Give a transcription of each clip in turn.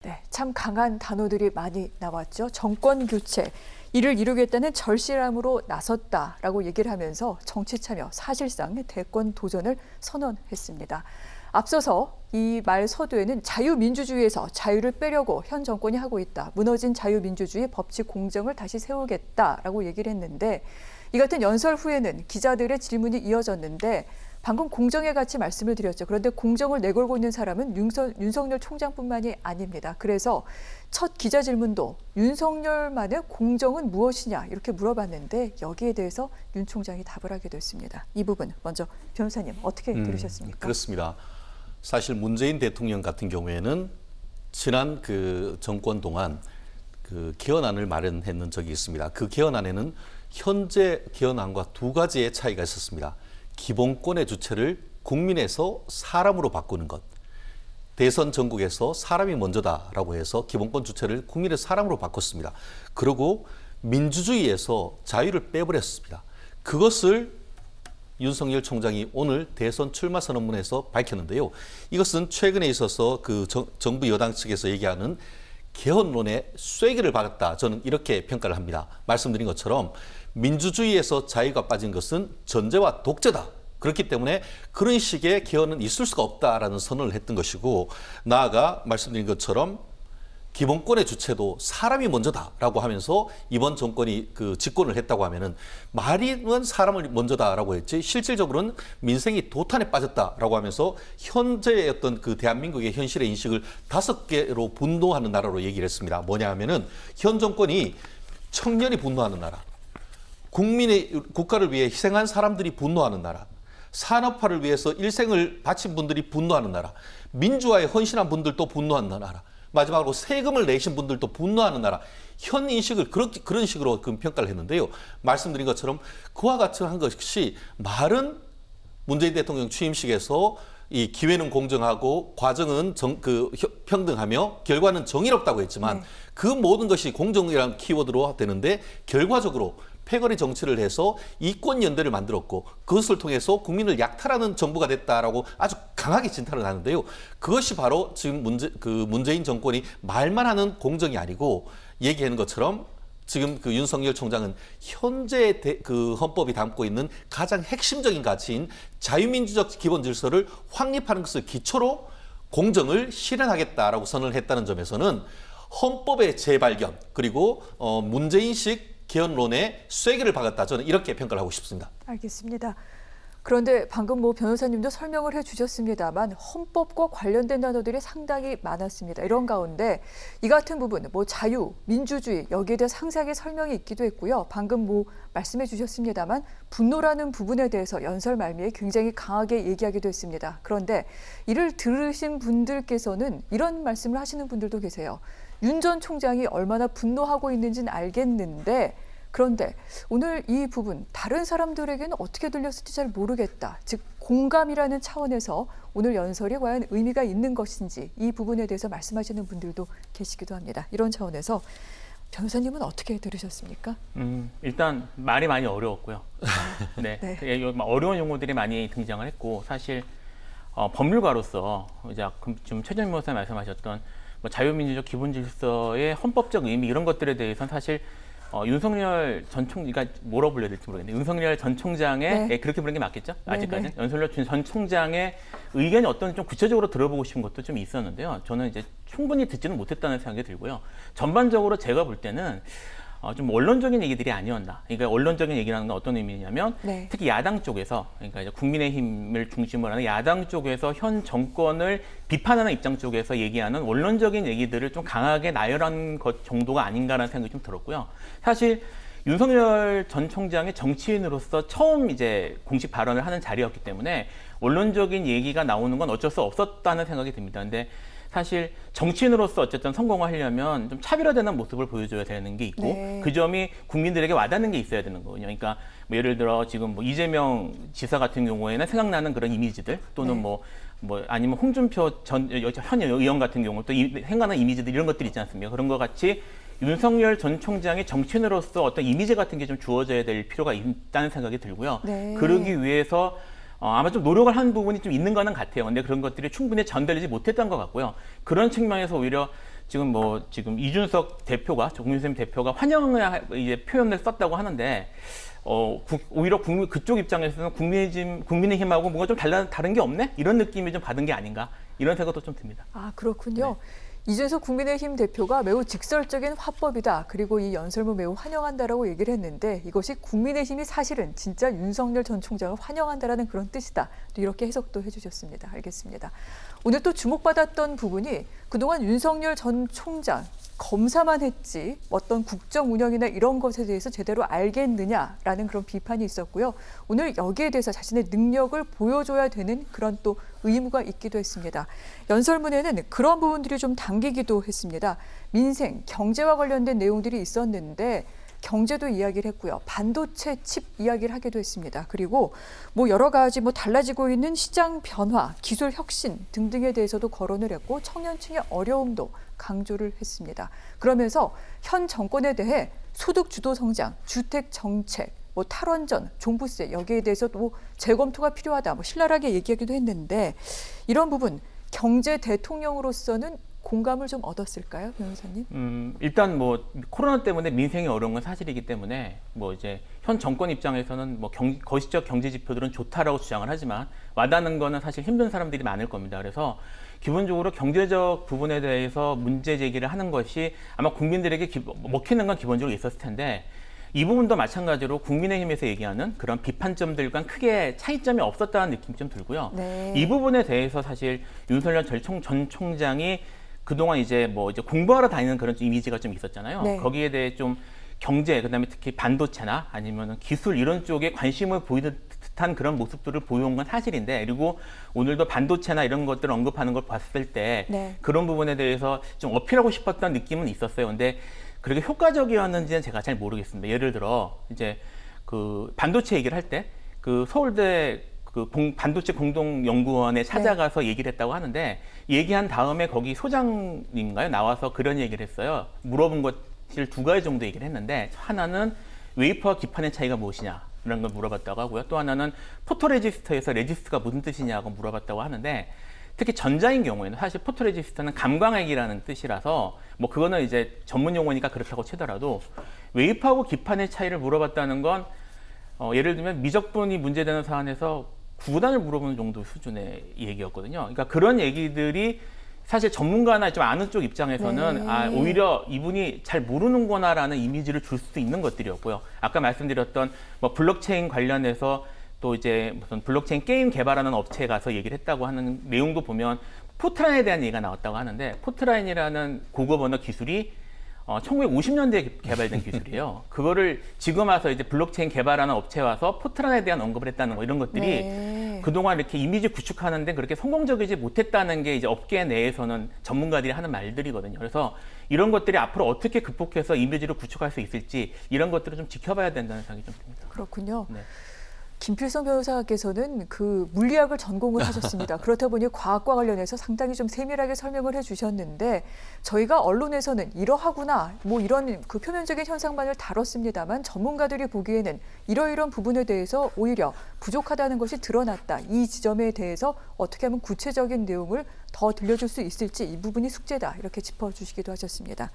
네, 참 강한 단어들이 많이 나왔죠. 정권 교체. 이를 이루겠다는 절실함으로 나섰다라고 얘기를 하면서 정치 참여, 사실상 대권 도전을 선언했습니다. 앞서서 이 말 서두에는 자유민주주의에서 자유를 빼려고 현 정권이 하고 있다. 무너진 자유민주주의 법치 공정을 다시 세우겠다라고 얘기를 했는데 이 같은 연설 후에는 기자들의 질문이 이어졌는데 방금 공정의 가치 말씀을 드렸죠. 그런데 공정을 내걸고 있는 사람은 윤석열 총장뿐만이 아닙니다. 그래서 첫 기자 질문도 윤석열만의 공정은 무엇이냐 이렇게 물어봤는데 여기에 대해서 윤 총장이 답을 하게 됐습니다. 이 부분 먼저 변호사님 어떻게 들으셨습니까? 그렇습니다. 사실 문재인 대통령 같은 경우에는 지난 그 정권 동안 그 개헌안을 마련했는 적이 있습니다. 그 개헌안에는 현재 개헌안과 두 가지의 차이가 있었습니다. 기본권의 주체를 국민에서 사람으로 바꾸는 것. 대선 전국에서 사람이 먼저다라고 해서 기본권 주체를 국민의 사람으로 바꿨습니다. 그리고 민주주의에서 자유를 빼버렸습니다. 그것을 윤석열 총장이 오늘 대선 출마 선언문에서 밝혔는데요. 이것은 최근에 있어서 그 정부 여당 측에서 얘기하는 개헌론에 쐐기를 박았다. 저는 이렇게 평가를 합니다. 말씀드린 것처럼 민주주의에서 자유가 빠진 것은 전제와 독재다. 그렇기 때문에 그런 식의 개헌은 있을 수가 없다라는 선언을 했던 것이고 나아가 말씀드린 것처럼 기본권의 주체도 사람이 먼저다라고 하면서 이번 정권이 그 집권을 했다고 하면은 말이면 사람을 먼저다라고 했지 실질적으로는 민생이 도탄에 빠졌다라고 하면서 현재의 어떤 그 대한민국의 현실의 인식을 5개로 분노하는 나라로 얘기를 했습니다. 뭐냐 하면은 현 정권이 청년이 분노하는 나라, 국민의 국가를 위해 희생한 사람들이 분노하는 나라, 산업화를 위해서 일생을 바친 분들이 분노하는 나라, 민주화에 헌신한 분들도 분노하는 나라, 마지막으로 세금을 내신 분들도 분노하는 나라, 현 인식을 그런 식으로 평가를 했는데요. 말씀드린 것처럼 그와 같이 한 것이 말은 문재인 대통령 취임식에서 이 기회는 공정하고 과정은 평등하며 결과는 정의롭다고 했지만 그 모든 것이 공정이라는 키워드로 되는데 결과적으로 패거리 정치를 해서 이권 연대를 만들었고 그것을 통해서 국민을 약탈하는 정부가 됐다라고 아주 강하게 진단을 하는데요. 그것이 바로 지금 문재인 정권이 말만 하는 공정이 아니고 얘기하는 것처럼 지금 그 윤석열 총장은 현재 그 헌법이 담고 있는 가장 핵심적인 가치인 자유민주적 기본 질서를 확립하는 것을 기초로 공정을 실현하겠다라고 선언을 했다는 점에서는 헌법의 재발견 그리고 문재인식 개헌론에 쐐기를 박았다. 저는 이렇게 평가를 하고 싶습니다. 알겠습니다. 그런데 방금 변호사님도 설명을 해주셨습니다만 헌법과 관련된 단어들이 상당히 많았습니다. 이런 가운데 이 같은 부분, 자유, 민주주의 여기에 대해 상세하게 설명이 있기도 했고요. 방금 말씀해 주셨습니다만 분노라는 부분에 대해서 연설 말미에 굉장히 강하게 얘기하기도 했습니다. 그런데 이를 들으신 분들께서는 이런 말씀을 하시는 분들도 계세요. 윤 전 총장이 얼마나 분노하고 있는지는 알겠는데 그런데 오늘 이 부분 다른 사람들에게는 어떻게 들렸을지 잘 모르겠다. 즉 공감이라는 차원에서 오늘 연설이 과연 의미가 있는 것인지 이 부분에 대해서 말씀하시는 분들도 계시기도 합니다. 이런 차원에서 변호사님은 어떻게 들으셨습니까? 일단 말이 많이 어려웠고요. 네. 어려운 용어들이 많이 등장을 했고 사실 법률가로서 이제 좀 최 전 변호사 말씀하셨던 자유민주적 기본 질서의 헌법적 의미 이런 것들에 대해서는 사실 윤석열 전 총장, 뭐라고 불러야 될지 모르겠는데 윤석열 전 총장의 그렇게 부르는 게 맞겠죠? 아직까지는 윤석열 전 총장의 의견이 어떤 좀 구체적으로 들어보고 싶은 것도 좀 있었는데요. 저는 이제 충분히 듣지는 못했다는 생각이 들고요. 전반적으로 제가 볼 때는 좀 원론적인 얘기들이 아니었나. 그러니까 원론적인 얘기라는 건 어떤 의미냐면 특히 야당 쪽에서 그러니까 이제 국민의힘을 중심으로 하는 야당 쪽에서 현 정권을 비판하는 입장 쪽에서 얘기하는 원론적인 얘기들을 좀 강하게 나열한 것 정도가 아닌가라는 생각이 좀 들었고요. 사실 윤석열 전 총장의 정치인으로서 처음 이제 공식 발언을 하는 자리였기 때문에 원론적인 얘기가 나오는 건 어쩔 수 없었다는 생각이 듭니다. 근데 사실 정치인으로서 어쨌든 성공을 하려면 좀 차별화되는 모습을 보여줘야 되는 게 있고 그 점이 국민들에게 와닿는 게 있어야 되는 거거든요. 그러니까 예를 들어 지금 이재명 지사 같은 경우에는 생각나는 그런 이미지들 또는 아니면 홍준표 현 의원 같은 경우 또 생각나는 이미지들 이런 것들이 있지 않습니까? 그런 것 같이 윤석열 전 총장의 정치인으로서 어떤 이미지 같은 게 좀 주어져야 될 필요가 있다는 생각이 들고요. 그러기 위해서 아마 좀 노력을 한 부분이 좀 있는 거는 같아요. 근데 그런 것들이 충분히 전달되지 못했던 것 같고요. 그런 측면에서 오히려 지금 이준석 대표가 국민의힘 대표가 환영의 이제 표현을 썼다고 하는데 오히려 그쪽 입장에서는 국민의힘하고 뭔가 좀 다른 게 없네? 이런 느낌이 좀 받은 게 아닌가? 이런 생각도 좀 듭니다. 아, 그렇군요. 네. 이준석 국민의힘 대표가 매우 직설적인 화법이다. 그리고 이 연설문 매우 환영한다라고 얘기를 했는데 이것이 국민의힘이 사실은 진짜 윤석열 전 총장을 환영한다라는 그런 뜻이다. 또 이렇게 해석도 해주셨습니다. 알겠습니다. 오늘 또 주목받았던 부분이 그동안 윤석열 전 총장 검사만 했지 어떤 국정 운영이나 이런 것에 대해서 제대로 알겠느냐라는 그런 비판이 있었고요. 오늘 여기에 대해서 자신의 능력을 보여줘야 되는 그런 또 의무가 있기도 했습니다. 연설문에는 그런 부분들이 좀 당기기도 했습니다. 민생, 경제와 관련된 내용들이 있었는데 경제도 이야기를 했고요. 반도체 칩 이야기를 하기도 했습니다. 그리고 여러 가지 달라지고 있는 시장 변화, 기술 혁신 등등에 대해서도 거론을 했고 청년층의 어려움도 강조를 했습니다. 그러면서 현 정권에 대해 소득 주도 성장, 주택 정책, 탈원전, 종부세 여기에 대해서도 재검토가 필요하다. 신랄하게 얘기하기도 했는데 이런 부분 경제 대통령으로서는 공감을 좀 얻었을까요, 변호사님? 일단 코로나 때문에 민생이 어려운 건 사실이기 때문에 이제 현 정권 입장에서는 거시적 경제 지표들은 좋다라고 주장을 하지만 와닿는 거는 사실 힘든 사람들이 많을 겁니다. 그래서 기본적으로 경제적 부분에 대해서 문제 제기를 하는 것이 아마 국민들에게 먹히는 건 기본적으로 있었을 텐데 이 부분도 마찬가지로 국민의힘에서 얘기하는 그런 비판점들과 크게 차이점이 없었다는 느낌이 좀 들고요. 네. 이 부분에 대해서 사실 윤석열 전 총장이 그동안 이제 공부하러 다니는 그런 이미지가 좀 있었잖아요. 네. 거기에 대해 좀 경제, 그다음에 특히 반도체나 아니면 기술 이런 쪽에 관심을 보이는 듯한 그런 모습들을 보여온 건 사실인데, 그리고 오늘도 반도체나 이런 것들을 언급하는 걸 봤을 때 네. 그런 부분에 대해서 좀 어필하고 싶었던 느낌은 있었어요. 근데 그렇게 효과적이었는지는 제가 잘 모르겠습니다. 예를 들어 이제 그 반도체 얘기를 할 때 그 서울대 반도체 공동연구원에 찾아가서 얘기를 했다고 하는데 얘기한 다음에 거기 소장님인가요? 나와서 그런 얘기를 했어요. 물어본 것을 두 가지 정도 얘기를 했는데 하나는 웨이퍼와 기판의 차이가 무엇이냐 이런 걸 물어봤다고 하고요. 또 하나는 포토레지스터에서 레지스트가 무슨 뜻이냐고 물어봤다고 하는데 특히 전자인 경우에는 사실 포토레지스트는 감광핵이라는 뜻이라서 그거는 이제 전문 용어니까 그렇다고 치더라도 웨이퍼하고 기판의 차이를 물어봤다는 건 예를 들면 미적분이 문제되는 사안에서 구단을 물어보는 정도 수준의 얘기였거든요. 그러니까 그런 얘기들이 사실 전문가나 좀 아는 쪽 입장에서는 네. 오히려 이분이 잘 모르는구나라는 이미지를 줄 수도 있는 것들이었고요. 아까 말씀드렸던 블록체인 관련해서 또 이제 무슨 블록체인 게임 개발하는 업체에 가서 얘기를 했다고 하는 내용도 보면 포트라인에 대한 얘기가 나왔다고 하는데 포트라인이라는 고급 언어 기술이 1950년대에 개발된 기술이에요. 그거를 지금 와서 이제 블록체인 개발하는 업체에 와서 포트란에 대한 언급을 했다는 거 이런 것들이 네. 그동안 이렇게 이미지 구축하는데 그렇게 성공적이지 못했다는 게 이제 업계 내에서는 전문가들이 하는 말들이거든요. 그래서 이런 것들이 앞으로 어떻게 극복해서 이미지를 구축할 수 있을지 이런 것들을 좀 지켜봐야 된다는 생각이 좀 듭니다. 그렇군요. 네. 김필성 변호사께서는 그 물리학을 전공을 하셨습니다. 그렇다 보니 과학과 관련해서 상당히 좀 세밀하게 설명을 해주셨는데 저희가 언론에서는 이러하구나 이런 그 표면적인 현상만을 다뤘습니다만 전문가들이 보기에는 이러이런 부분에 대해서 오히려 부족하다는 것이 드러났다. 이 지점에 대해서 어떻게 하면 구체적인 내용을 더 들려줄 수 있을지 이 부분이 숙제다. 이렇게 짚어주시기도 하셨습니다.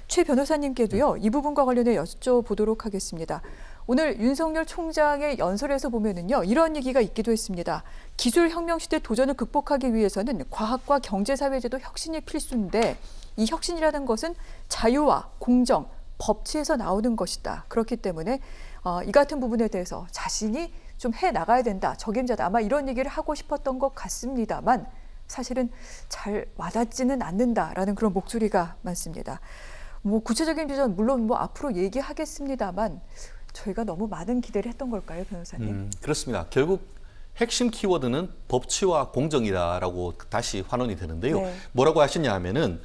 최 변호사님께도요. 이 부분과 관련해 여쭤보도록 하겠습니다. 오늘 윤석열 총장의 연설에서 보면은요, 이런 얘기가 있기도 했습니다. 기술혁명 시대 도전을 극복하기 위해서는 과학과 경제사회제도 혁신이 필수인데 이 혁신이라는 것은 자유와 공정, 법치에서 나오는 것이다. 그렇기 때문에 이 같은 부분에 대해서 자신이 좀 해나가야 된다. 적임자다. 아마 이런 얘기를 하고 싶었던 것 같습니다만 사실은 잘 와닿지는 않는다라는 그런 목소리가 많습니다. 구체적인 비전 물론 앞으로 얘기하겠습니다만 저희가 너무 많은 기대를 했던 걸까요, 변호사님? 그렇습니다. 결국 핵심 키워드는 법치와 공정이다라고 다시 환원이 되는데요. 네. 뭐라고 하시냐 하면은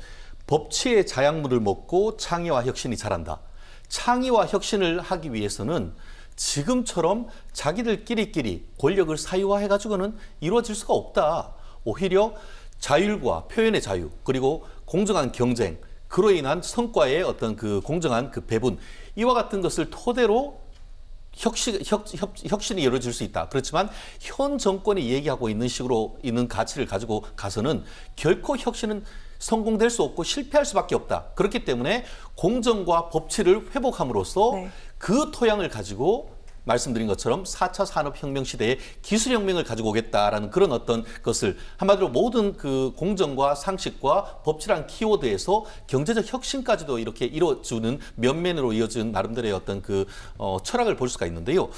법치의 자약물을 먹고 창의와 혁신이 자란다. 창의와 혁신을 하기 위해서는 지금처럼 자기들끼리 권력을 사유화해가지고는 이루어질 수가 없다. 오히려 자율과 표현의 자유 그리고 공정한 경쟁 그로 인한 성과의 어떤 그 공정한 그 배분 이와 같은 것을 토대로 혁신이 이루어질 수 있다. 그렇지만 현 정권이 얘기하고 있는 식으로 있는 가치를 가지고 가서는 결코 혁신은 성공될 수 없고 실패할 수밖에 없다. 그렇기 때문에 공정과 법치를 회복함으로써 네. 그 토양을 가지고 말씀드린 것처럼 4차 산업혁명 시대에 기술혁명을 가지고 오겠다라는 그런 어떤 것을 한마디로 모든 그 공정과 상식과 법치란 키워드에서 경제적 혁신까지도 이렇게 이뤄주는 면면으로 이어진 나름대로의 어떤 그 철학을 볼 수가 있는데요.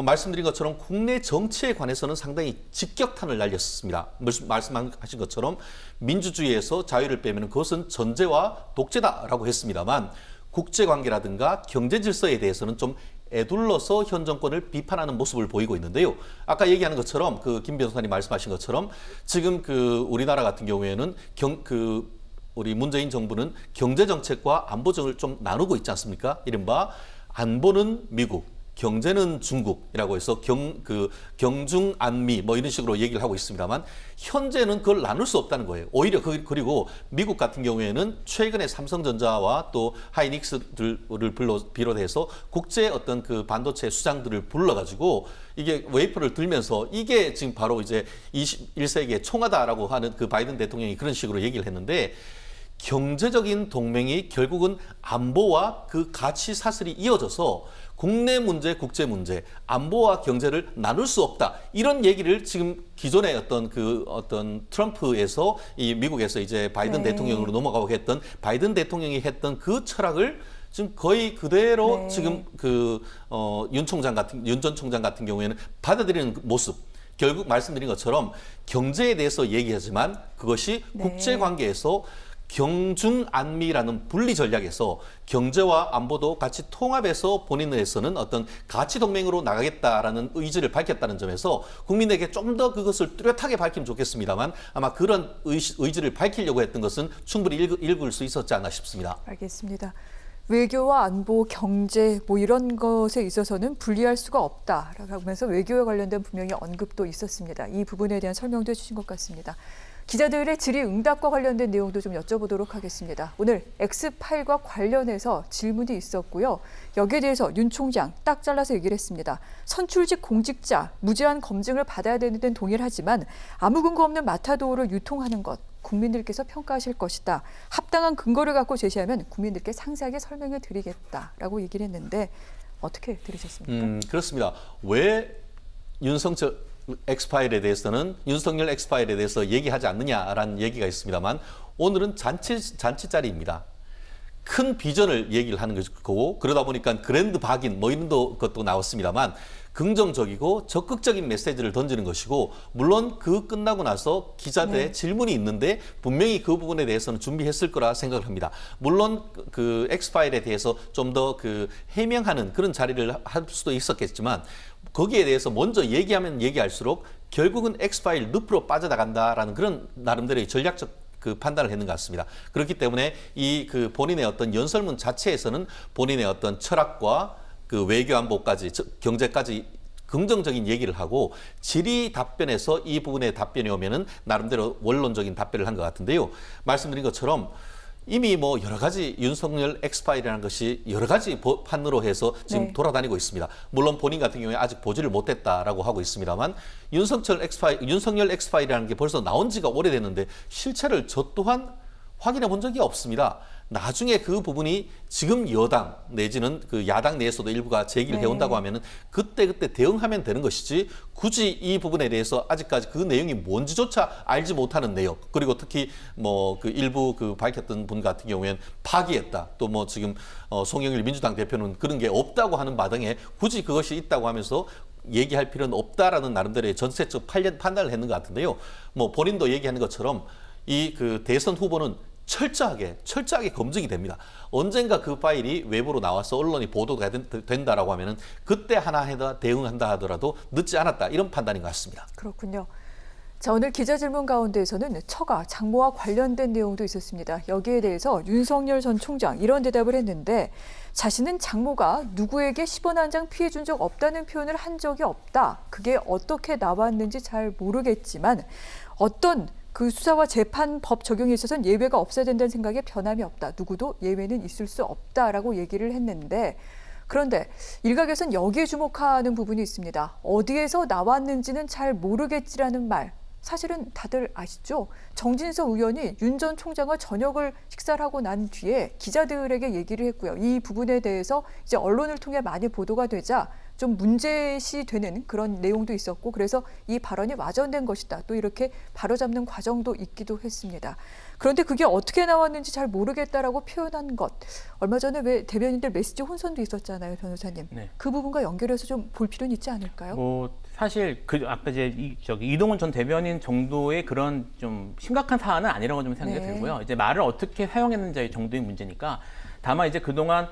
말씀드린 것처럼 국내 정치에 관해서는 상당히 직격탄을 날렸습니다. 말씀하신 것처럼 민주주의에서 자유를 빼면 그것은 전제와 독재다라고 했습니다만 국제관계라든가 경제 질서에 대해서는 좀 애둘러서 현 정권을 비판하는 모습을 보이고 있는데요. 아까 얘기하는 것처럼 그 김 변호사님 말씀하신 것처럼 지금 그 우리나라 같은 경우에는 우리 문재인 정부는 경제 정책과 안보정을 좀 나누고 있지 않습니까? 이른바 안보는 미국, 경제는 중국이라고 해서 경중안미 뭐 이런 식으로 얘기를 하고 있습니다만 현재는 그걸 나눌 수 없다는 거예요. 오히려 그리고 미국 같은 경우에는 최근에 삼성전자와 또 하이닉스들을 비롯해서 국제 어떤 그 반도체 수장들을 불러가지고 이게 웨이퍼를 들면서 이게 지금 바로 이제 21세기의 총하다라고 하는 그 바이든 대통령이 그런 식으로 얘기를 했는데 경제적인 동맹이 결국은 안보와 그 가치 사슬이 이어져서 국내 문제, 국제 문제, 안보와 경제를 나눌 수 없다. 이런 얘기를 지금 기존의 어떤 트럼프에서 이 미국에서 이제 바이든 네. 대통령으로 넘어가고 했던 바이든 대통령이 했던 그 철학을 지금 거의 그대로 네. 지금 윤 전 총장 같은 경우에는 받아들이는 모습. 결국 말씀드린 것처럼 경제에 대해서 얘기하지만 그것이 네. 국제관계에서 경중안미라는 분리 전략에서 경제와 안보도 같이 통합해서 본인에서는 어떤 가치 동맹으로 나가겠다라는 의지를 밝혔다는 점에서 국민에게 좀 더 그것을 뚜렷하게 밝히면 좋겠습니다만 아마 그런 의지를 밝히려고 했던 것은 충분히 읽을 수 있었지 않나 싶습니다. 알겠습니다. 외교와 안보, 경제 뭐 이런 것에 있어서는 분리할 수가 없다라고 하면서 외교에 관련된 분명히 언급도 있었습니다. 이 부분에 대한 설명도 해주신 것 같습니다. 기자들의 질의응답과 관련된 내용도 좀 여쭤보도록 하겠습니다. 오늘 X파일과 관련해서 질문이 있었고요. 여기에 대해서 윤 총장 딱 잘라서 얘기를 했습니다. 선출직 공직자 무제한 검증을 받아야 되는 데는 동일하지만 아무 근거 없는 마타도어를 유통하는 것 국민들께서 평가하실 것이다. 합당한 근거를 갖고 제시하면 국민들께 상세하게 설명해 드리겠다라고 얘기를 했는데 어떻게 들으셨습니까? 그렇습니다. 왜 윤석열 X파일에 대해서 얘기하지 않느냐라는 얘기가 있습니다만 오늘은 잔치자리입니다. 큰 비전을 얘기를 하는 거고 그러다 보니까 그랜드 박인 뭐 이런 것도 나왔습니다만 긍정적이고 적극적인 메시지를 던지는 것이고 물론 그 끝나고 나서 기자들의 질문이 있는데 분명히 그 부분에 대해서는 준비했을 거라 생각을 합니다. 물론 그 X파일에 대해서 좀 더 해명하는 그런 자리를 할 수도 있었겠지만 거기에 대해서 먼저 얘기하면 얘기할수록 결국은 X파일 늪으로 빠져나간다라는 그런 나름대로의 전략적 판단을 했는 것 같습니다. 그렇기 때문에 본인의 어떤 연설문 자체에서는 본인의 어떤 철학과 외교안보까지 경제까지 긍정적인 얘기를 하고 질의 답변에서 이 부분에 답변이 오면은 나름대로 원론적인 답변을 한 것 같은데요. 말씀드린 것처럼 이미 뭐 여러 가지 윤석열 X파일이라는 것이 여러 가지 판으로 해서 지금 돌아다니고 있습니다. 물론 본인 같은 경우에 아직 보지를 못했다라고 하고 있습니다만 윤석열 X파일이라는 게 벌써 나온 지가 오래됐는데 실체를 저 또한 확인해 본 적이 없습니다. 나중에 그 부분이 지금 여당 내지는 야당 내에서도 일부가 제기를 해온다고 하면은 그때 대응하면 되는 것이지 굳이 이 부분에 대해서 아직까지 그 내용이 뭔지조차 알지 못하는 내용 그리고 특히 일부 밝혔던 분 같은 경우에는 파기했다 또 뭐 지금 송영길 민주당 대표는 그런 게 없다고 하는 마당에 굳이 그것이 있다고 하면서 얘기할 필요는 없다라는 나름대로의 전세적 판단을 했는 것 같은데요. 뭐 본인도 얘기하는 것처럼 대선 후보는 철저하게 검증이 됩니다. 언젠가 그 파일이 외부로 나와서 언론이 보도가 된다라고 하면은 그때 하나 대응한다 하더라도 늦지 않았다 이런 판단인 것 같습니다. 그렇군요. 자, 오늘 기자 질문 가운데에서는 처가, 장모와 관련된 내용도 있었습니다. 여기에 대해서 윤석열 전 총장 이런 대답을 했는데 자신은 장모가 누구에게 10원 한 장 피해 준 적 없다는 표현을 한 적이 없다. 그게 어떻게 나왔는지 잘 모르겠지만 어떤 그 수사와 재판법 적용에 있어서는 예외가 없어야 된다는 생각에 변함이 없다. 누구도 예외는 있을 수 없다라고 얘기를 했는데 그런데 일각에서는 여기에 주목하는 부분이 있습니다. 어디에서 나왔는지는 잘 모르겠지라는 말. 사실은 다들 아시죠? 정진석 의원이 윤 전 총장과 저녁을 식사를 하고 난 뒤에 기자들에게 얘기를 했고요. 이 부분에 대해서 이제 언론을 통해 많이 보도가 되자 좀 문제시 되는 그런 내용도 있었고, 그래서 이 발언이 와전된 것이다, 또 이렇게 바로잡는 과정도 있기도 했습니다. 그런데 그게 어떻게 나왔는지 잘 모르겠다라고 표현한 것, 얼마 전에 왜 대변인들 메시지 혼선도 있었잖아요, 변호사님. 네. 그 부분과 연결해서 좀 볼 필요는 있지 않을까요? 뭐 사실 아까 이제 이동훈 전 대변인 정도의 그런 좀 심각한 사안은 아니라고 좀 생각이 네. 들고요. 이제 말을 어떻게 사용했는지 정도의 문제니까. 다만 이제 그동안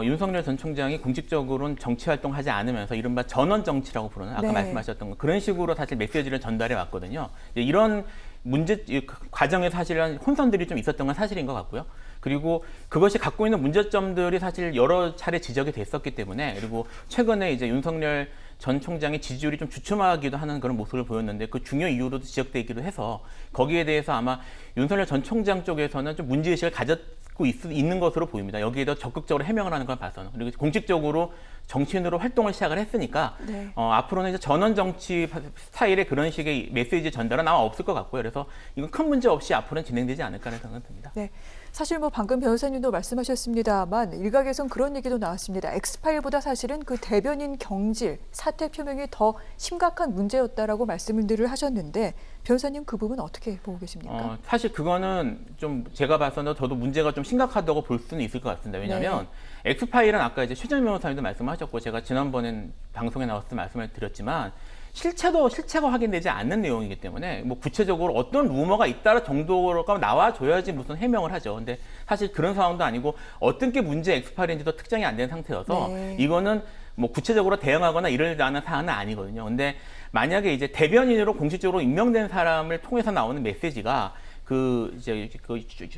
윤석열 전 총장이 공식적으로는 정치 활동하지 않으면서 이른바 전원 정치라고 부르는 아까 네. 말씀하셨던 거, 그런 식으로 사실 메시지를 전달해 왔거든요. 이런 이 과정에 사실은 혼선들이 좀 있었던 건 사실인 것 같고요. 그리고 그것이 갖고 있는 문제점들이 사실 여러 차례 지적이 됐었기 때문에, 그리고 최근에 이제 윤석열 전 총장의 지지율이 좀 주춤하기도 하는 그런 모습을 보였는데, 그 중요 이유로도 지적되기도 해서 거기에 대해서 아마 윤석열 전 총장 쪽에서는 좀 문제의식을 가졌고 있는 것으로 보입니다. 여기에 더 적극적으로 해명을 하는 걸 봐서는. 그리고 공식적으로 정치인으로 활동을 시작을 했으니까 네. 앞으로는 이제 전원 정치 스타일의 그런 식의 메시지 전달은 아마 없을 것 같고요. 그래서 이건 큰 문제 없이 앞으로는 진행되지 않을까라는 생각이 듭니다. 네. 사실 뭐 방금 변호사님도 말씀하셨습니다만 일각에선 그런 얘기도 나왔습니다. 엑스파일보다 사실은 그 대변인 경질, 사퇴 표명이 더 심각한 문제였다라고 말씀을 하셨는데, 변호사님 그 부분 어떻게 보고 계십니까? 사실 그거는 좀 제가 봐서는 저도 문제가 좀 심각하다고 볼 수는 있을 것 같습니다. 왜냐하면 엑스파일은 아까 이제 최재형 변호사님도 말씀하셨고, 제가 지난번엔 방송에 나왔을 때 말씀을 드렸지만, 실체가 확인되지 않는 내용이기 때문에 뭐 구체적으로 어떤 루머가 있다라 정도가 나와줘야지 무슨 해명을 하죠. 근데 사실 그런 상황도 아니고 어떤 게 문제 엑스파일인지도 특정이 안 된 상태여서 이거는 뭐 구체적으로 대응하거나 이러려는 사안은 아니거든요. 근데 만약에 이제 대변인으로 공식적으로 임명된 사람을 통해서 나오는 메시지가 그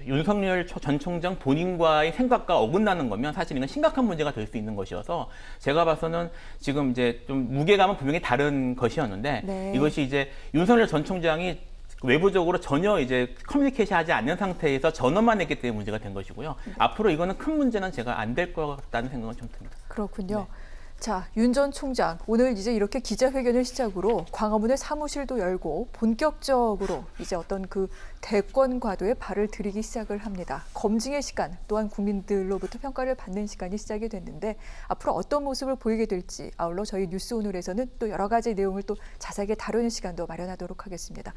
윤석열 전 총장 본인과의 생각과 어긋나는 거면 사실 이건 심각한 문제가 될 수 있는 것이어서, 제가 봐서는 지금 이제 좀 무게감은 분명히 다른 것이었는데 이것이 이제 윤석열 전 총장이 외부적으로 전혀 이제 커뮤니케이션하지 않는 상태에서 전원만 했기 때문에 문제가 된 것이고요. 앞으로 이거는 큰 문제는 제가 안 될 것 같다는 생각은 좀 듭니다. 그렇군요. 자, 윤 전 총장 오늘 이제 이렇게 기자회견을 시작으로 광화문에 사무실도 열고 본격적으로 이제 어떤 그 대권 과도에 발을 들이기 시작을 합니다. 검증의 시간, 또한 국민들로부터 평가를 받는 시간이 시작이 됐는데, 앞으로 어떤 모습을 보이게 될지 아울러 저희 뉴스 오늘에서는 또 여러 가지 내용을 또 자세하게 다루는 시간도 마련하도록 하겠습니다.